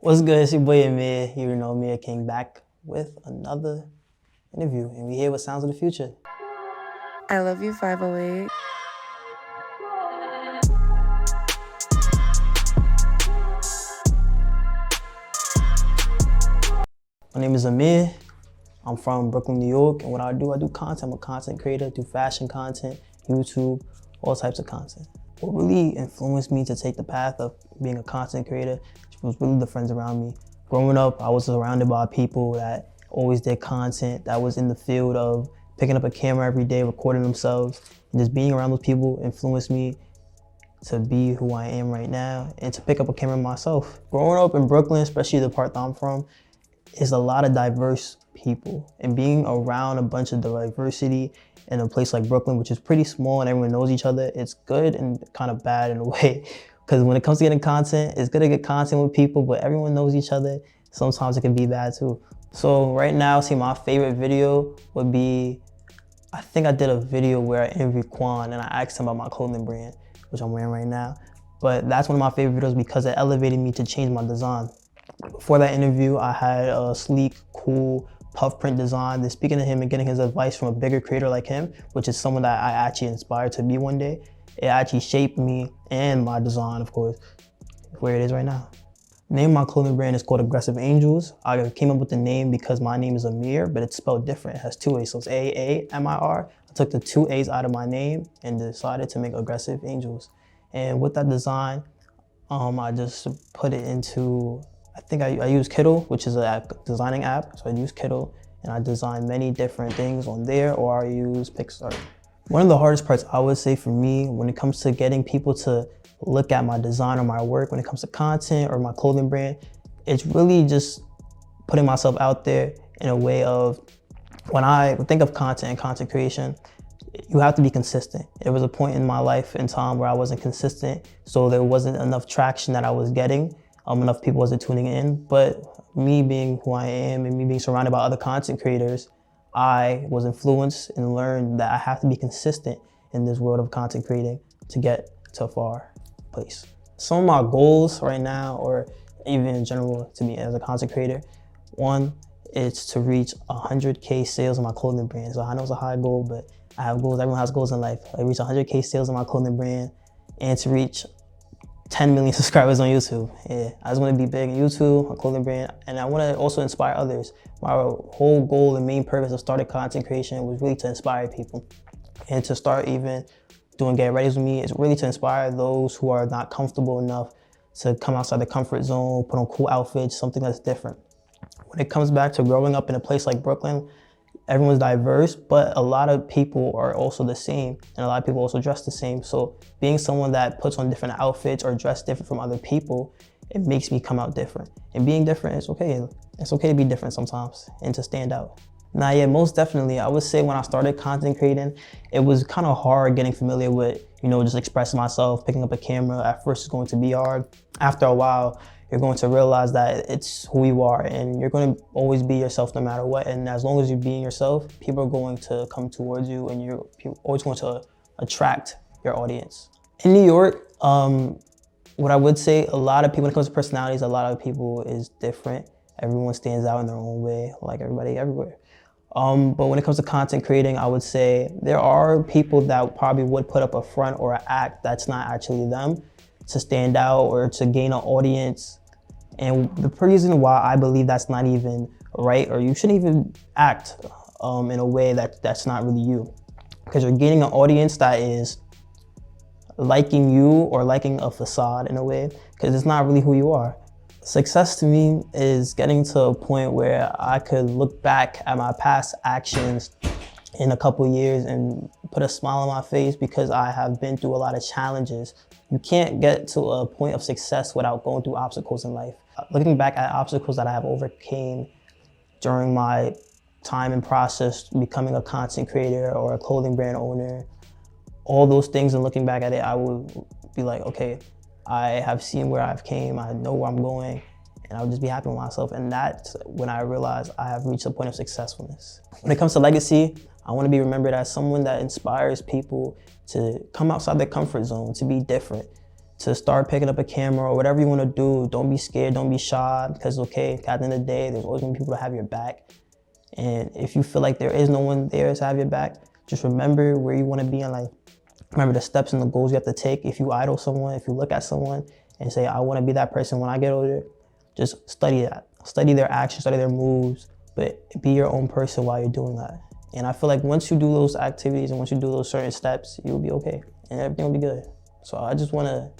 What's good? It's your boy Aamir. You know, Aamir King back with another interview, and we here with Sounds of the Future. I love you, 508. My name is Aamir. I'm from Brooklyn, New York, and what I do content. I'm a content creator, do fashion content, YouTube, all types of content. What really influenced me to take the path of being a content creator was really the friends around me. Growing up, I was surrounded by people that always did content, that was in the field of picking up a camera every day, recording themselves, and just being around those people influenced me to be who I am right now and to pick up a camera myself. Growing up in Brooklyn, especially the part that I'm from, is a lot of diverse people, and being around a bunch of diversity in a place like Brooklyn, which is pretty small and everyone knows each other, it's good and kind of bad in a way. Because when it comes to getting content, it's good to get content with people, but everyone knows each other. Sometimes it can be bad too. So right now, see, my favorite video would be, I think I did a video where I interviewed Quan and I asked him about my clothing brand, which I'm wearing right now. But that's one of my favorite videos because it elevated me to change my design. Before that interview, I had a sleek, cool puff print design. Then speaking to him and getting his advice from a bigger creator like him, which is someone that I actually inspired to be one day, it actually shaped me and my design, of course, where it is right now. The name of my clothing brand is called Aggressive Angels. I came up with the name because my name is Aamir, but it's spelled different. It has two A's, so it's A-A-M-I-R. I took the two A's out of my name and decided to make Aggressive Angels. And with that design, I just put it into, I think I use Kittl, which is a designing app. So I use Kittl and I design many different things on there, or I use Pixar. One of the hardest parts I would say for me when it comes to getting people to look at my design or my work, when it comes to content or my clothing brand, it's really just putting myself out there in a way of, when I think of content and content creation, you have to be consistent. There was a point in my life and time where I wasn't consistent, so there wasn't enough traction that I was getting. Enough people wasn't tuning in, but me being who I am and me being surrounded by other content creators, I was influenced and learned that I have to be consistent in this world of content creating to get to a far place. Some of my goals right now, or even in general to me as a content creator, one is to reach 100K sales in my clothing brand. So I know it's a high goal, but I have goals. Everyone has goals in life. I reach 100K sales in my clothing brand and to reach 10 million subscribers on YouTube. Yeah, I just want to be big on YouTube, my clothing brand, and I want to also inspire others. My whole goal and main purpose of starting content creation was really to inspire people. And to start even doing Get Ready with me is really to inspire those who are not comfortable enough to come outside the comfort zone, put on cool outfits, something that's different. When it comes back to growing up in a place like Brooklyn, everyone's diverse, but a lot of people are also the same, and a lot of people also dress the same. So being someone that puts on different outfits or dress different from other people, it makes me come out different. And being different is okay. It's okay to be different sometimes and to stand out. Now, yeah, most definitely, I would say when I started content creating, it was kind of hard getting familiar with, just expressing myself, picking up a camera. At first, it's going to be hard. After a while, you're going to realize that it's who you are and you're going to always be yourself no matter what. And as long as you're being yourself, people are going to come towards you and you're always going to attract your audience. In New York, what I would say, a lot of people, when it comes to personalities, a lot of people is different. Everyone stands out in their own way, like everybody everywhere. But when it comes to content creating, I would say there are people that probably would put up a front or an act that's not actually them to stand out or to gain an audience. And the reason why I believe that's not even right, or you shouldn't even act in a way that's not really you. Because you're gaining an audience that is liking you or liking a facade in a way, because it's not really who you are. Success to me is getting to a point where I could look back at my past actions in a couple years and put a smile on my face because I have been through a lot of challenges. You can't get to a point of success without going through obstacles in life. Looking back at obstacles that I have overcame during my time and process becoming a content creator or a clothing brand owner, all those things, and looking back at it, I would be like, okay, I have seen where I've came, I know where I'm going, and I would just be happy with myself. And that's when I realized I have reached a point of successfulness. When it comes to legacy, I want to be remembered as someone that inspires people to come outside their comfort zone, to be different, to start picking up a camera or whatever you want to do. Don't be scared, don't be shy, because okay, at the end of the day, there's always gonna be people to have your back. And if you feel like there is no one there to have your back, just remember where you want to be in life. Remember the steps and the goals you have to take. If you idol someone, if you look at someone and say, I want to be that person when I get older, just study that. Study their actions, study their moves, but be your own person while you're doing that. And I feel like once you do those activities and once you do those certain steps, you'll be okay and everything will be good. So I just want to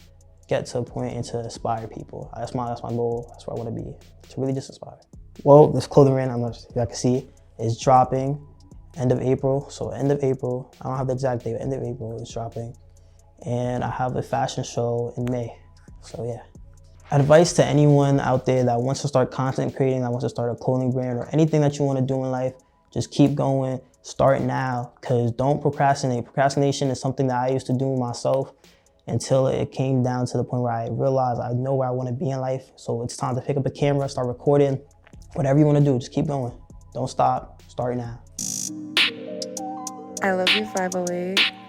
get to a point and to inspire people. That's my goal. That's where I want to be, to really just inspire. Well, this clothing brand, I'm not sure if y'all can see, is dropping end of April. So end of April, I don't have the exact date, but end of April it's dropping. And I have a fashion show in May. So yeah. Advice to anyone out there that wants to start content creating, that wants to start a clothing brand or anything that you want to do in life, just keep going, start now, because don't procrastinate. Procrastination is something that I used to do myself until it came down to the point where I realized I know where I want to be in life. So it's time to pick up a camera, start recording, whatever you want to do, just keep going. Don't stop, start now. I love you, 508.